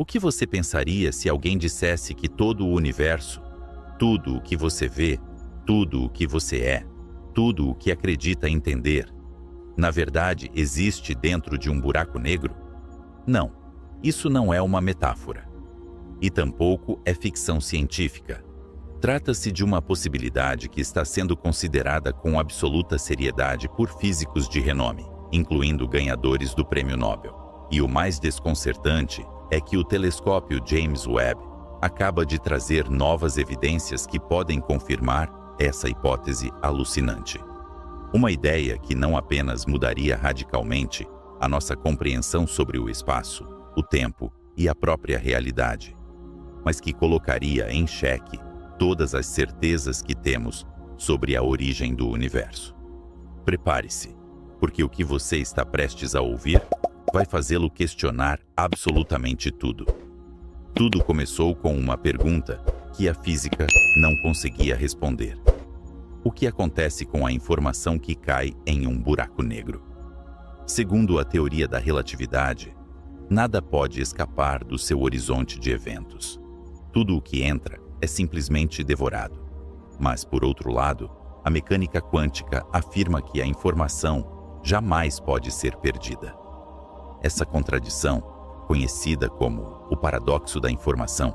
O que você pensaria se alguém dissesse que todo o universo, tudo o que você vê, tudo o que você é, tudo o que acredita entender, na verdade existe dentro de um buraco negro? Não, isso não é uma metáfora. E tampouco é ficção científica. Trata-se de uma possibilidade que está sendo considerada com absoluta seriedade por físicos de renome, incluindo ganhadores do Prêmio Nobel. E o mais desconcertante é que o telescópio James Webb acaba de trazer novas evidências que podem confirmar essa hipótese alucinante. Uma ideia que não apenas mudaria radicalmente a nossa compreensão sobre o espaço, o tempo e a própria realidade, mas que colocaria em xeque todas as certezas que temos sobre a origem do universo. Prepare-se, porque o que você está prestes a ouvir vai fazê-lo questionar absolutamente tudo. Tudo começou com uma pergunta que a física não conseguia responder. O que acontece com a informação que cai em um buraco negro? Segundo a teoria da relatividade, nada pode escapar do seu horizonte de eventos. Tudo o que entra é simplesmente devorado. Mas, por outro lado, a mecânica quântica afirma que a informação jamais pode ser perdida. Essa contradição, conhecida como o paradoxo da informação,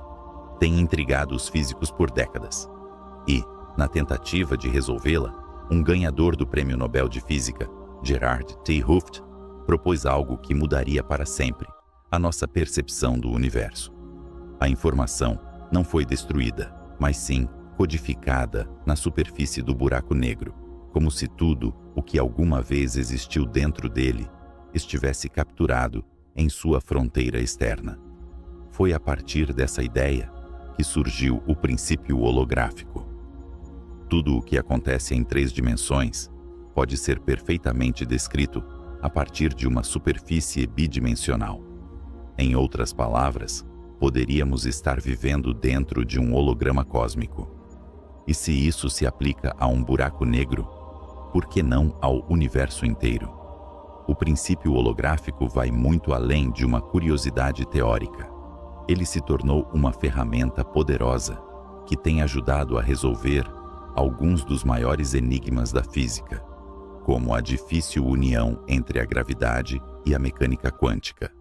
tem intrigado os físicos por décadas. E, na tentativa de resolvê-la, um ganhador do Prêmio Nobel de Física, Gerard T. Hooft, propôs algo que mudaria para sempre a nossa percepção do universo. A informação não foi destruída, mas sim codificada na superfície do buraco negro, como se tudo o que alguma vez existiu dentro dele estivesse capturado em sua fronteira externa. Foi a partir dessa ideia que surgiu o princípio holográfico. Tudo o que acontece em 3 dimensões pode ser perfeitamente descrito a partir de uma superfície bidimensional. Em outras palavras, poderíamos estar vivendo dentro de um holograma cósmico. E se isso se aplica a um buraco negro, por que não ao universo inteiro? O princípio holográfico vai muito além de uma curiosidade teórica. Ele se tornou uma ferramenta poderosa que tem ajudado a resolver alguns dos maiores enigmas da física, como a difícil união entre a gravidade e a mecânica quântica.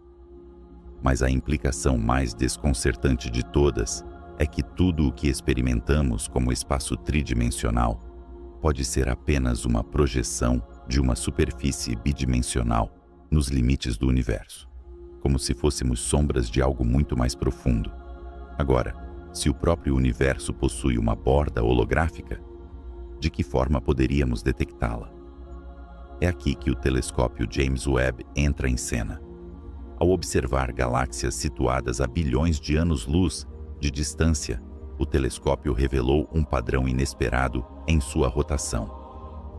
Mas a implicação mais desconcertante de todas é que tudo o que experimentamos como espaço tridimensional pode ser apenas uma projeção de uma superfície bidimensional nos limites do universo, como se fôssemos sombras de algo muito mais profundo. Agora, se o próprio universo possui uma borda holográfica, de que forma poderíamos detectá-la? É aqui que o telescópio James Webb entra em cena. Ao observar galáxias situadas a bilhões de anos-luz de distância, o telescópio revelou um padrão inesperado em sua rotação.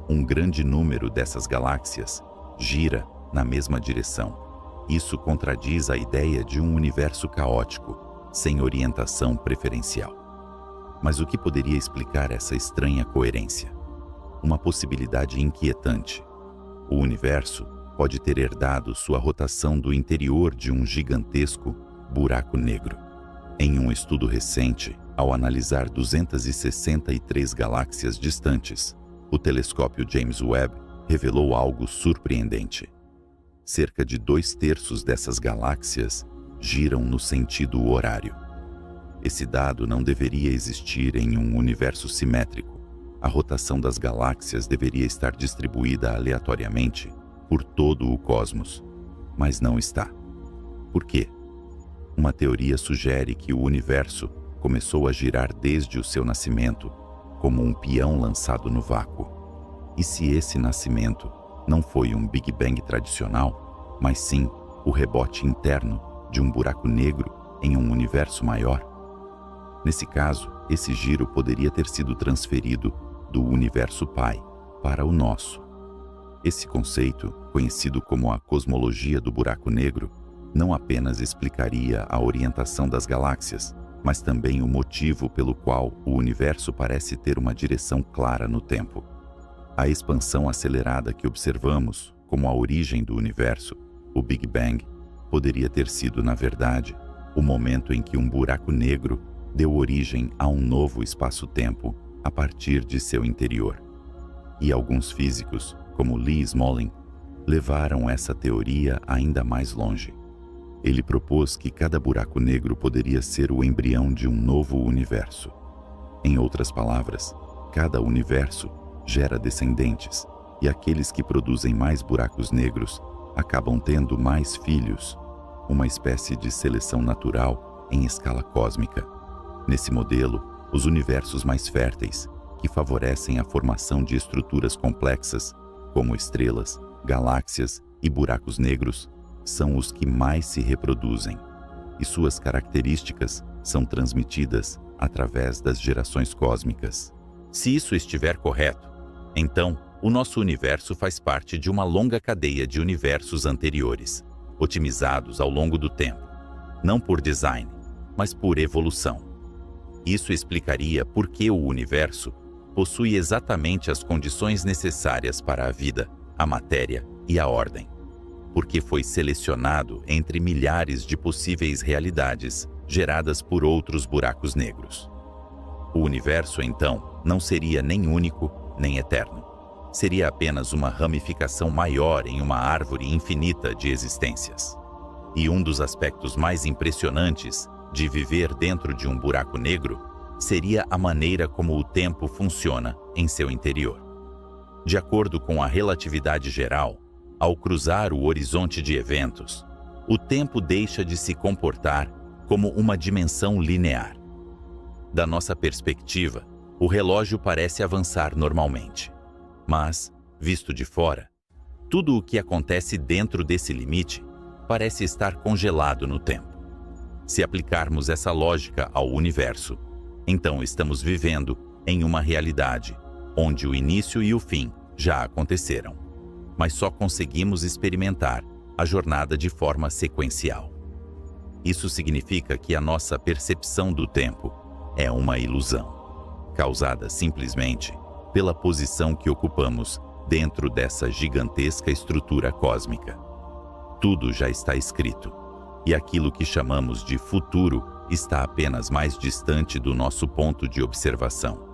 Um grande número dessas galáxias gira na mesma direção. Isso contradiz a ideia de um universo caótico, sem orientação preferencial. Mas o que poderia explicar essa estranha coerência? Uma possibilidade inquietante. O universo pode ter herdado sua rotação do interior de um gigantesco buraco negro. Em um estudo recente, ao analisar 263 galáxias distantes, o telescópio James Webb revelou algo surpreendente. Cerca de 2/3 dessas galáxias giram no sentido horário. Esse dado não deveria existir em um universo simétrico. A rotação das galáxias deveria estar distribuída aleatoriamente por todo o cosmos, mas não está. Por quê? Uma teoria sugere que o universo começou a girar desde o seu nascimento, como um peão lançado no vácuo. E se esse nascimento não foi um Big Bang tradicional, mas sim o rebote interno de um buraco negro em um universo maior? Nesse caso, esse giro poderia ter sido transferido do universo pai para o nosso. Esse conceito, conhecido como a cosmologia do buraco negro, não apenas explicaria a orientação das galáxias, mas também o motivo pelo qual o universo parece ter uma direção clara no tempo. A expansão acelerada que observamos como a origem do universo, o Big Bang, poderia ter sido, na verdade, o momento em que um buraco negro deu origem a um novo espaço-tempo a partir de seu interior. E alguns físicos, como Lee Smolin, levaram essa teoria ainda mais longe. Ele propôs que cada buraco negro poderia ser o embrião de um novo universo. Em outras palavras, cada universo gera descendentes, e aqueles que produzem mais buracos negros acabam tendo mais filhos, uma espécie de seleção natural em escala cósmica. Nesse modelo, os universos mais férteis, que favorecem a formação de estruturas complexas, como estrelas, galáxias e buracos negros, são os que mais se reproduzem, e suas características são transmitidas através das gerações cósmicas. Se isso estiver correto, então o nosso universo faz parte de uma longa cadeia de universos anteriores, otimizados ao longo do tempo, não por design, mas por evolução. Isso explicaria por que o universo possui exatamente as condições necessárias para a vida, a matéria e a ordem, porque foi selecionado entre milhares de possíveis realidades geradas por outros buracos negros. O universo, então, não seria nem único, nem eterno. Seria apenas uma ramificação maior em uma árvore infinita de existências. E um dos aspectos mais impressionantes de viver dentro de um buraco negro seria a maneira como o tempo funciona em seu interior. De acordo com a relatividade geral, ao cruzar o horizonte de eventos, o tempo deixa de se comportar como uma dimensão linear. Da nossa perspectiva, o relógio parece avançar normalmente. Mas, visto de fora, tudo o que acontece dentro desse limite parece estar congelado no tempo. Se aplicarmos essa lógica ao universo, então estamos vivendo em uma realidade onde o início e o fim já aconteceram, mas só conseguimos experimentar a jornada de forma sequencial. Isso significa que a nossa percepção do tempo é uma ilusão, causada simplesmente pela posição que ocupamos dentro dessa gigantesca estrutura cósmica. Tudo já está escrito, e aquilo que chamamos de futuro está apenas mais distante do nosso ponto de observação.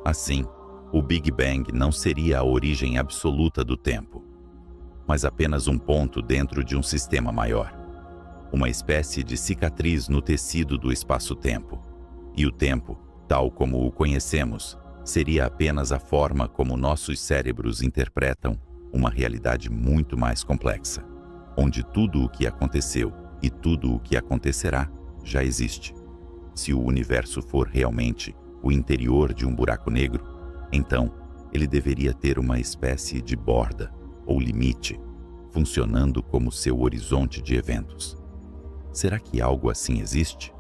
Assim, o Big Bang não seria a origem absoluta do tempo, mas apenas um ponto dentro de um sistema maior, uma espécie de cicatriz no tecido do espaço-tempo. E o tempo, tal como o conhecemos, seria apenas a forma como nossos cérebros interpretam uma realidade muito mais complexa, onde tudo o que aconteceu e tudo o que acontecerá já existe. Se o universo for realmente o interior de um buraco negro, então ele deveria ter uma espécie de borda ou limite, funcionando como seu horizonte de eventos. Será que algo assim existe?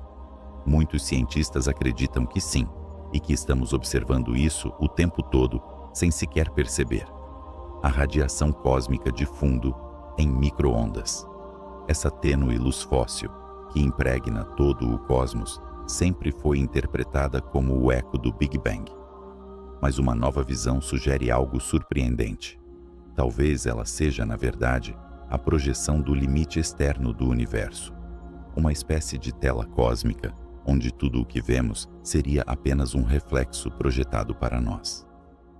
Muitos cientistas acreditam que sim, e que estamos observando isso o tempo todo sem sequer perceber. A radiação cósmica de fundo em micro-ondas. Essa tênue luz fóssil que impregna todo o cosmos sempre foi interpretada como o eco do Big Bang. Mas uma nova visão sugere algo surpreendente. Talvez ela seja, na verdade, a projeção do limite externo do universo, uma espécie de tela cósmica onde tudo o que vemos seria apenas um reflexo projetado para nós.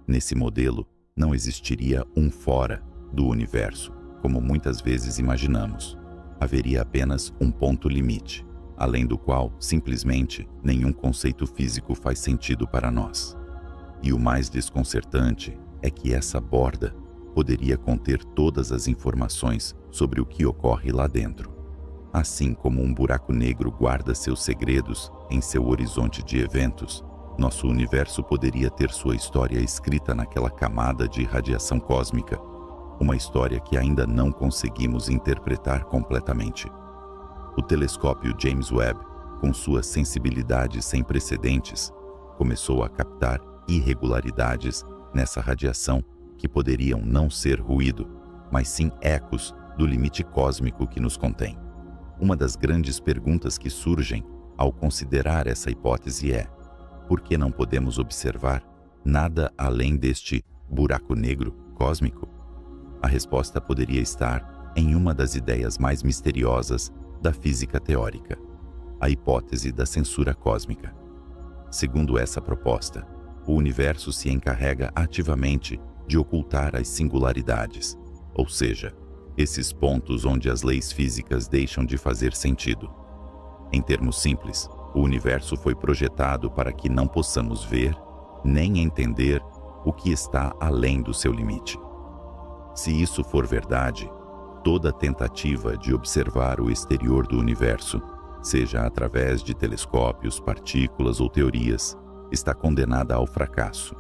Nesse modelo, não existiria um fora do universo, como muitas vezes imaginamos. Haveria apenas um ponto limite, além do qual, simplesmente, nenhum conceito físico faz sentido para nós. E o mais desconcertante é que essa borda poderia conter todas as informações sobre o que ocorre lá dentro. Assim como um buraco negro guarda seus segredos em seu horizonte de eventos, nosso universo poderia ter sua história escrita naquela camada de radiação cósmica, uma história que ainda não conseguimos interpretar completamente. O telescópio James Webb, com sua sensibilidade sem precedentes, começou a captar irregularidades nessa radiação que poderiam não ser ruído, mas sim ecos do limite cósmico que nos contém. Uma das grandes perguntas que surgem ao considerar essa hipótese é: por que não podemos observar nada além deste buraco negro cósmico? A resposta poderia estar em uma das ideias mais misteriosas da física teórica, a hipótese da censura cósmica. Segundo essa proposta, o universo se encarrega ativamente de ocultar as singularidades, ou seja, esses pontos onde as leis físicas deixam de fazer sentido. Em termos simples, o universo foi projetado para que não possamos ver nem entender o que está além do seu limite. Se isso for verdade, toda tentativa de observar o exterior do universo, seja através de telescópios, partículas ou teorias, está condenada ao fracasso,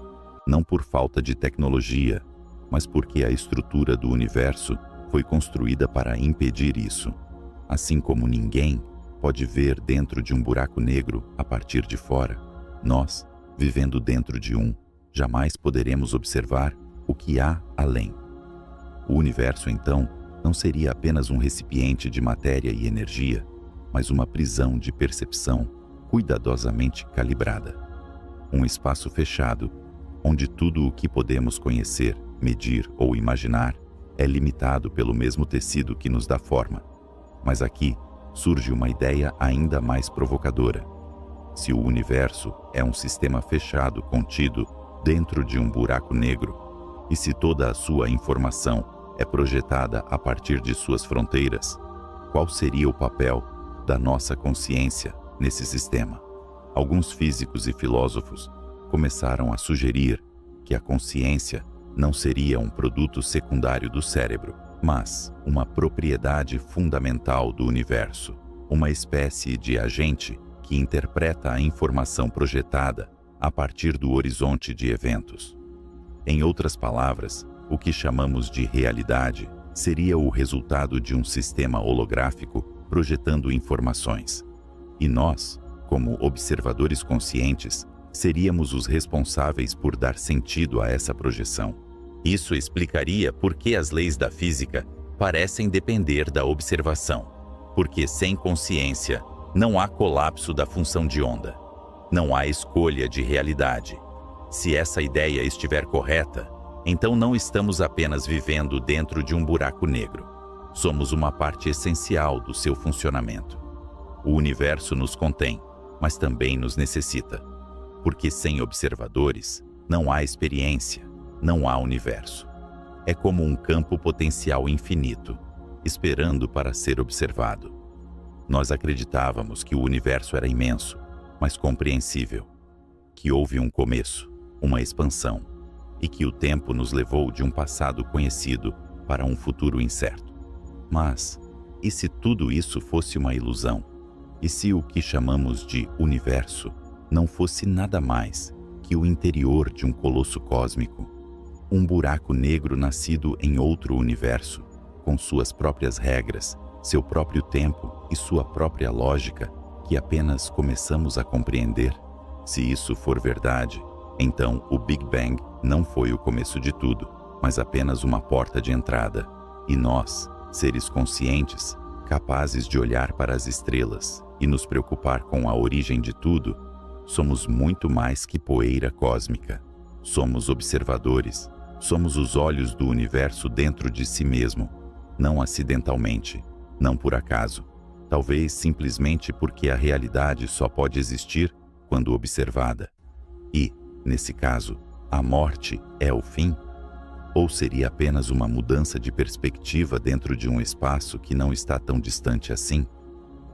não por falta de tecnologia, mas porque a estrutura do universo foi construída para impedir isso. Assim como ninguém pode ver dentro de um buraco negro a partir de fora, nós, vivendo dentro de um, jamais poderemos observar o que há além. O universo, então, não seria apenas um recipiente de matéria e energia, mas uma prisão de percepção cuidadosamente calibrada. Um espaço fechado, onde tudo o que podemos conhecer, medir ou imaginar é limitado pelo mesmo tecido que nos dá forma. Mas aqui surge uma ideia ainda mais provocadora. Se o universo é um sistema fechado contido dentro de um buraco negro, e se toda a sua informação é projetada a partir de suas fronteiras, qual seria o papel da nossa consciência nesse sistema? Alguns físicos e filósofos começaram a sugerir que a consciência não seria um produto secundário do cérebro, mas uma propriedade fundamental do universo, uma espécie de agente que interpreta a informação projetada a partir do horizonte de eventos. Em outras palavras, o que chamamos de realidade seria o resultado de um sistema holográfico projetando informações. E nós, como observadores conscientes, seríamos os responsáveis por dar sentido a essa projeção. Isso explicaria por que as leis da física parecem depender da observação. Porque sem consciência, não há colapso da função de onda. Não há escolha de realidade. Se essa ideia estiver correta, então não estamos apenas vivendo dentro de um buraco negro. Somos uma parte essencial do seu funcionamento. O universo nos contém, mas também nos necessita. Porque sem observadores, não há experiência, não há universo. É como um campo potencial infinito, esperando para ser observado. Nós acreditávamos que o universo era imenso, mas compreensível, que houve um começo, uma expansão, e que o tempo nos levou de um passado conhecido para um futuro incerto. Mas, e se tudo isso fosse uma ilusão? E se o que chamamos de universo não fosse nada mais que o interior de um colosso cósmico, um buraco negro nascido em outro universo, com suas próprias regras, seu próprio tempo e sua própria lógica, que apenas começamos a compreender? Se isso for verdade, então o Big Bang não foi o começo de tudo, mas apenas uma porta de entrada. E nós, seres conscientes, capazes de olhar para as estrelas e nos preocupar com a origem de tudo, somos muito mais que poeira cósmica. Somos observadores, somos os olhos do universo dentro de si mesmo, não acidentalmente, não por acaso, talvez simplesmente porque a realidade só pode existir quando observada. E, nesse caso, a morte é o fim? Ou seria apenas uma mudança de perspectiva dentro de um espaço que não está tão distante assim?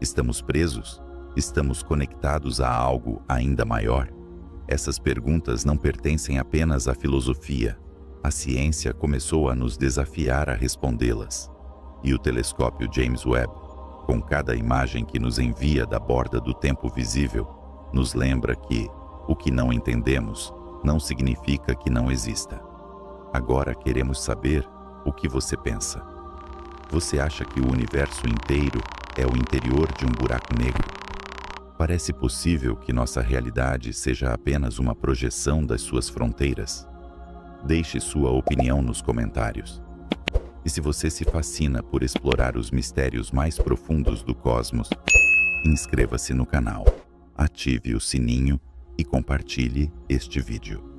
Estamos presos? Estamos conectados a algo ainda maior? Essas perguntas não pertencem apenas à filosofia. A ciência começou a nos desafiar a respondê-las. E o telescópio James Webb, com cada imagem que nos envia da borda do tempo visível, nos lembra que o que não entendemos não significa que não exista. Agora queremos saber o que você pensa. Você acha que o universo inteiro é o interior de um buraco negro? Parece possível que nossa realidade seja apenas uma projeção das suas fronteiras? Deixe sua opinião nos comentários. E se você se fascina por explorar os mistérios mais profundos do cosmos, inscreva-se no canal, ative o sininho e compartilhe este vídeo.